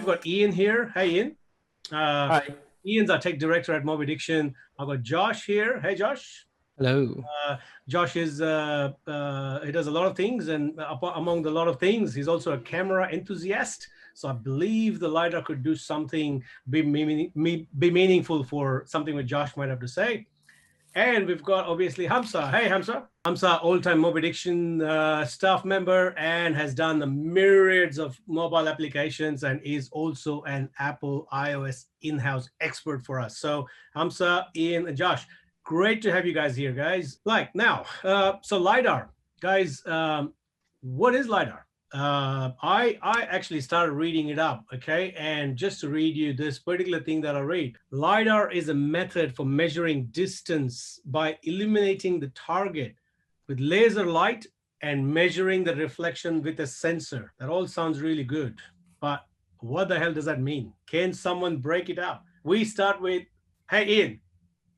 we've got Ian here. Hey, Ian. Hi. Ian's our tech director at Mobiddiction. I've got Josh here. Hey, Josh. Hello. Josh is, he does a lot of things, and among the lot of things, he's also a camera enthusiast. So I believe the LiDAR could do something, be meaningful for something what Josh might have to say. And we've got obviously Hamza. Hey, Hamza. Hamza, old-time Mobiddiction staff member and has done the myriads of mobile applications and is also an Apple iOS in-house expert for us. So Hamza, Ian, and Josh, great to have you guys here, guys. So LiDAR, guys, what is LiDAR? I actually started reading it up, okay? And just to read you this particular thing that I read, LiDAR is a method for measuring distance by illuminating the target with laser light and measuring the reflection with a sensor. That all sounds really good, but what the hell does that mean? Can someone break it up? We start with, hey, Ian,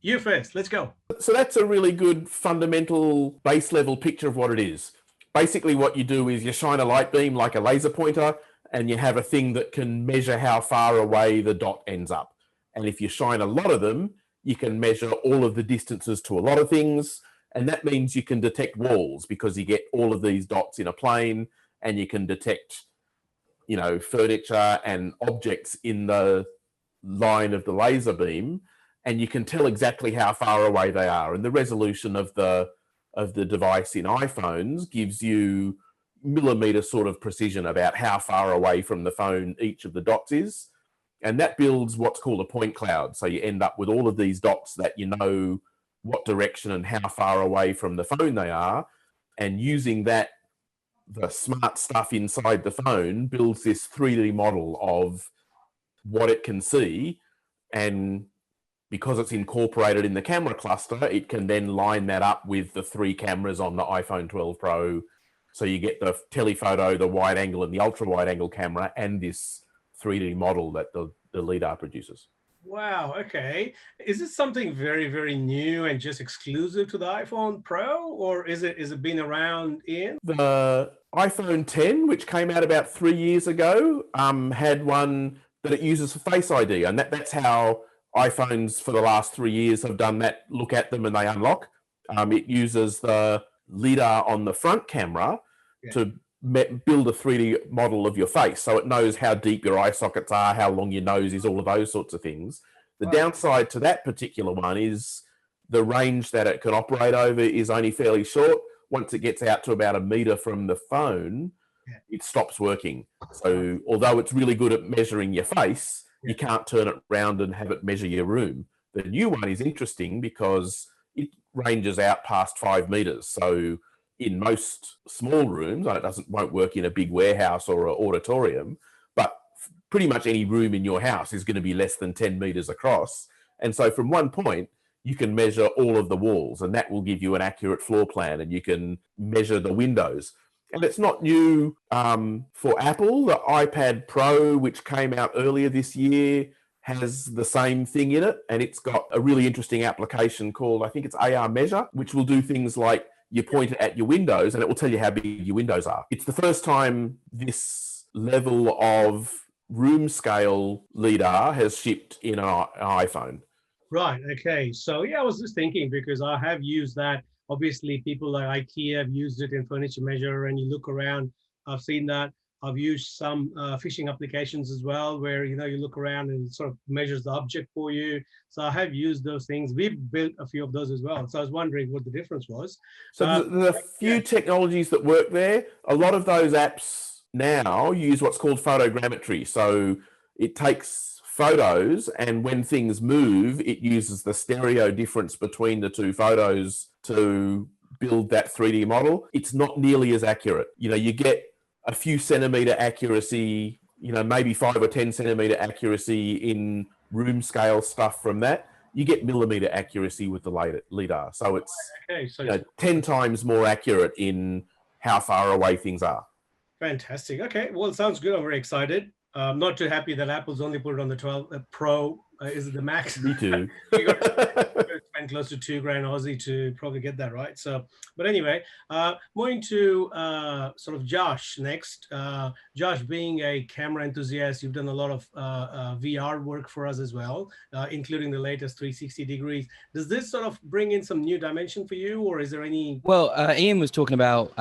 you first, let's go. So that's a really good fundamental base level picture of what it is. Basically what you do is you shine a light beam like a laser pointer and you have a thing that can measure how far away the dot ends up. And if you shine a lot of them, you can measure all of the distances to a lot of things. And that means you can detect walls because you get all of these dots in a plane, and you can detect, you know, furniture and objects in the line of the laser beam, and you can tell exactly how far away they are. And the resolution of the device in iPhones gives you millimeter sort of precision about how far away from the phone each of the dots is. And that builds what's called a point cloud. So you end up with all of these dots that you know what direction and how far away from the phone they are. And using that, the smart stuff inside the phone builds this 3D model of what it can see. And because it's incorporated in the camera cluster, it can then line that up with the 3 cameras on the iPhone 12 Pro. So you get the telephoto, the wide angle, and the ultra wide angle camera, and this 3D model that the LiDAR produces. Wow, okay. Is this something very, very new and just exclusive to the iPhone Pro, or is it been around, Ian? The iPhone 10, which came out about 3 years ago, had one that it uses for Face ID, and that's how iPhones for the last 3 years have done that. Look at them and they unlock. It uses the LiDAR on the front camera to build a 3D model of your face. So it knows how deep your eye sockets are, how long your nose is, all of those sorts of things. The downside to that particular one is the range that it can operate over is only fairly short. Once it gets out to about 1 meter from the phone, it stops working. So although it's really good at measuring your face, you can't turn it around and have it measure your room. The new one is interesting because it ranges out past 5 meters. So in most small rooms, it won't work in a big warehouse or an auditorium, but pretty much any room in your house is going to be less than 10 meters across. And so from one point, you can measure all of the walls, and that will give you an accurate floor plan, and you can measure the windows. And it's not new for Apple. The iPad Pro, which came out earlier this year, has the same thing in it. And it's got a really interesting application called, I think it's AR Measure, which will do things like you point it at your windows and it will tell you how big your windows are. It's the first time this level of room scale LiDAR has shipped in an iPhone. Right, okay. So yeah, I was just thinking because I have used that. Obviously, people like IKEA have used it in Furniture Measure, and you look around, I've seen that. I've used some fishing applications as well, where you look around and it sort of measures the object for you. So I have used those things. We've built a few of those as well. So I was wondering what the difference was. So there's a few technologies that work there. A lot of those apps now use what's called photogrammetry. So it takes photos, and when things move, it uses the stereo difference between the two photos to build that 3D model. It's not nearly as accurate. You get a few centimeter accuracy, maybe 5 or 10 centimeter accuracy in room scale stuff from that. You get millimeter accuracy with the LiDAR. So it's 10 times more accurate in how far away things are. Fantastic. Okay, well, it sounds good. I'm very excited. I'm not too happy that Apple's only put it on the 12 Pro. Is it the Max? Me too. Expensive. and close to 2 grand Aussie to probably get that right. So, but anyway, moving to sort of Josh next. Josh, being a camera enthusiast, you've done a lot of VR work for us as well, including the latest 360 degrees. Does this sort of bring in some new dimension for you, or is there any? Well, Ian was talking about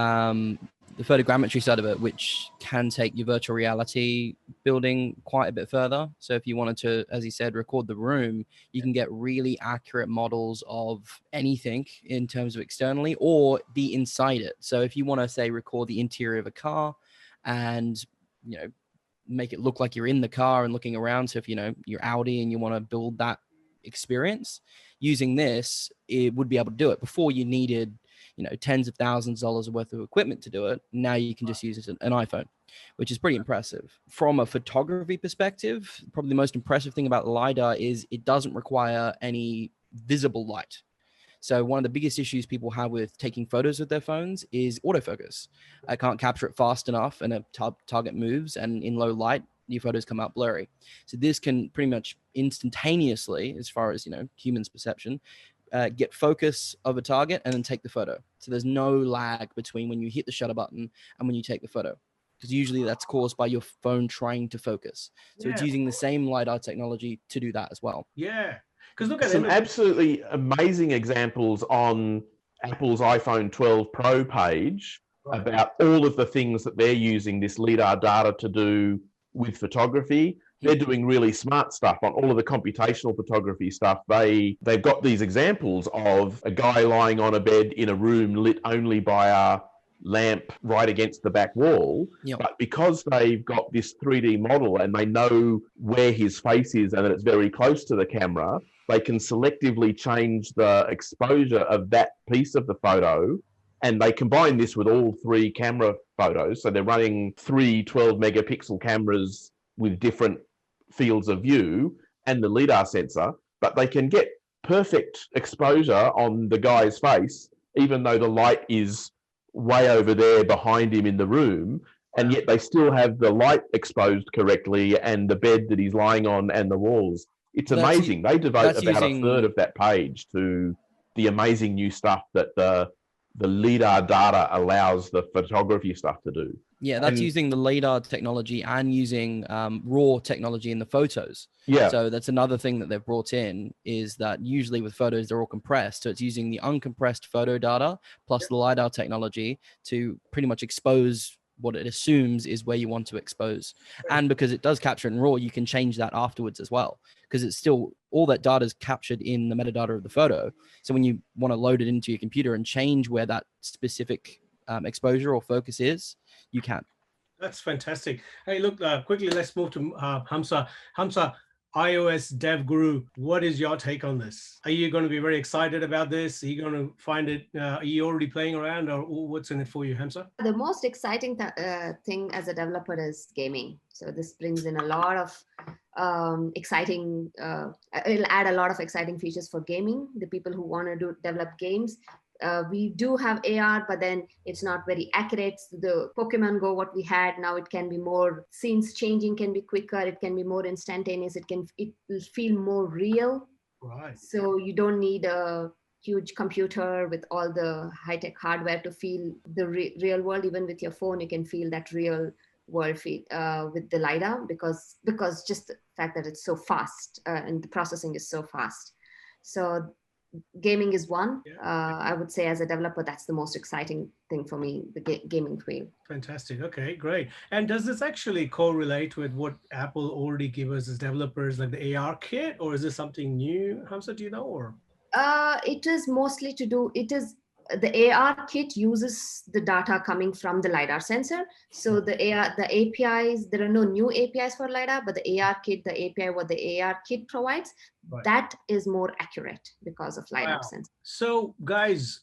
the photogrammetry side of it, which can take your virtual reality building quite a bit further. So if you wanted to, as he said, record the room, you can get really accurate models of anything in terms of externally or be inside it. So if you want to say record the interior of a car and, you know, make it look like you're in the car and looking around. So if, you know, you're Audi and you want to build that experience using this, it would be able to do it. Before you needed, you know, tens of thousands of dollars worth of equipment to do it. Now you can just use an iPhone, which is pretty impressive. From a photography perspective, probably the most impressive thing about LiDAR is it doesn't require any visible light. So one of the biggest issues people have with taking photos with their phones is autofocus. I can't capture it fast enough and a target moves, and in low light, your photos come out blurry. So this can pretty much instantaneously, as far as, you know, humans' perception, get focus of a target and then take the photo. So there's no lag between when you hit the shutter button and when you take the photo, because usually that's caused by your phone trying to focus. So it's using the same LiDAR technology to do that as well. Yeah, because look at some absolutely amazing examples on Apple's iPhone 12 Pro page about all of the things that they're using this LiDAR data to do with photography. They're doing really smart stuff on all of the computational photography stuff. They've got these examples of a guy lying on a bed in a room lit only by a lamp right against the back wall. Yep. But because they've got this 3D model and they know where his face is and that it's very close to the camera, they can selectively change the exposure of that piece of the photo. And they combine this with all three camera photos. So they're running three 12 megapixel cameras with different fields of view and the LiDAR sensor, but they can get perfect exposure on the guy's face, even though the light is way over there behind him in the room, and yet they still have the light exposed correctly and the bed that he's lying on and the walls. It's amazing. They devote about a third of that page to the amazing new stuff that the LiDAR data allows the photography stuff to do. Yeah, that's using the LiDAR technology and using raw technology in the photos. Yeah. So that's another thing that they've brought in, is that usually with photos, they're all compressed. So it's using the uncompressed photo data plus the LiDAR technology to pretty much expose what it assumes is where you want to expose. And because it does capture in RAW, you can change that afterwards as well, because it's still, all that data is captured in the metadata of the photo. So when you want to load it into your computer and change where that specific exposure or focus is, you can. That's fantastic. Hey, look, quickly, let's move to Hamza. Hamza, iOS dev guru, what is your take on this? Are you going to be very excited about this? Are you going to find it, are you already playing around, or what's in it for you, Hamza? The most exciting thing as a developer is gaming. So this brings in a lot of exciting, it'll add a lot of exciting features for gaming, the people who want to develop games. We do have AR, but then it's not very accurate. The Pokemon Go, what we had, now it can be more, scenes changing can be quicker, it can be more instantaneous, it will feel more real. Right. So you don't need a huge computer with all the high-tech hardware to feel the real world. Even with your phone, you can feel that real world feel with the LiDAR, because just the fact that it's so fast and the processing is so fast. So gaming is one. I would say as a developer, that's the most exciting thing for me, the gaming field. Fantastic. Okay, great. And does this actually correlate with what Apple already gave us as developers, like the AR kit, or is this something new? Hamza, do you know? Or it is mostly to do, the AR kit uses the data coming from the LiDAR sensor. So the APIs, there are no new APIs for LiDAR, but the AR kit, the API what the AR kit provides, that is more accurate because of LiDAR sensor. So guys,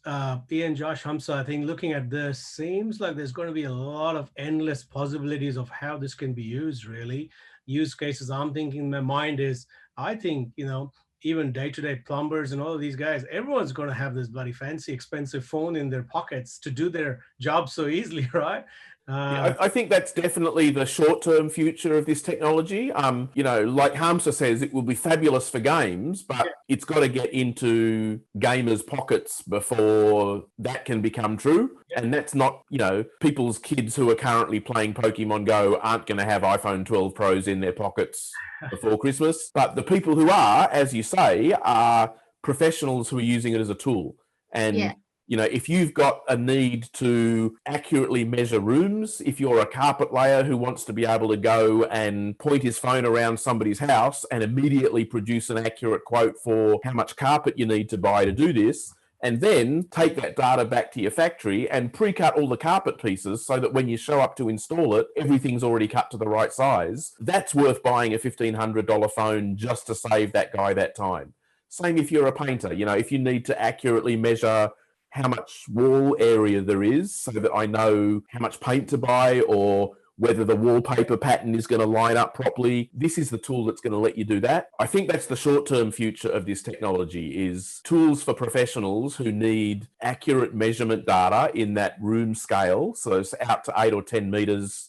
Ian, Josh, Hamza, I think looking at this, seems like there's going to be a lot of endless possibilities of how this can be used, really. Use cases I'm thinking in my mind is, I think, you know, even day-to-day plumbers and all of these guys, everyone's going to have this bloody fancy, expensive phone in their pockets to do their job so easily, right? I think that's definitely the short-term future of this technology. You know, like Hamza says, it will be fabulous for games, but it's got to get into gamers' pockets before that can become true. And that's not, you know, people's kids who are currently playing Pokemon Go aren't going to have iPhone 12 Pros in their pockets before Christmas. But the people who are, as you say, are professionals who are using it as a tool. And you know, if you've got a need to accurately measure rooms, if you're a carpet layer who wants to be able to go and point his phone around somebody's house and immediately produce an accurate quote for how much carpet you need to buy to do this, and then take that data back to your factory and pre-cut all the carpet pieces so that when you show up to install it, everything's already cut to the right size, that's worth buying a $1,500 phone just to save that guy that time. Same if you're a painter. You know, if you need to accurately measure how much wall area there is so that I know how much paint to buy or whether the wallpaper pattern is going to line up properly. This is the tool that's going to let you do that. I think that's the short-term future of this technology, is tools for professionals who need accurate measurement data in that room scale. So it's out to 8 or 10 meters.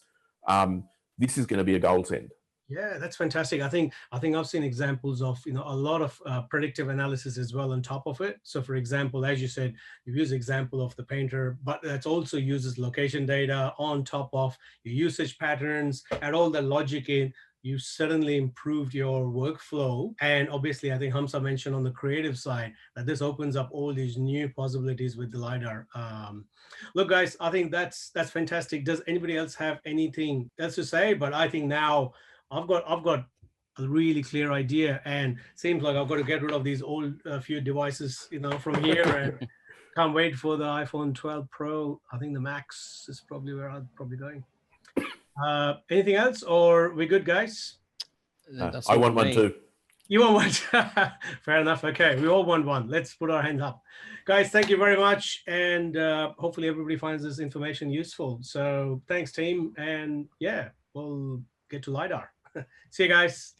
This is going to be a godsend. Yeah, that's fantastic. I think I've seen examples of, you know, a lot of predictive analysis as well on top of it. So for example, as you said, you use example of the painter, but that also uses location data on top of your usage patterns, add all the logic in. You certainly improved your workflow. And obviously, I think Hamza mentioned on the creative side that this opens up all these new possibilities with the LiDAR. Look, guys, I think that's fantastic. Does anybody else have anything else to say? But I think now I've got a really clear idea, and seems like I've got to get rid of these old few devices, you know, from here, and can't wait for the iPhone 12 Pro. I think the Max is probably where I'm probably going. Anything else, or we good, guys? I want one too. You want one? Fair enough. Okay, we all want one. Let's put our hands up. Guys, thank you very much, and hopefully everybody finds this information useful. So thanks, team, and yeah, we'll get to LiDAR. See you guys.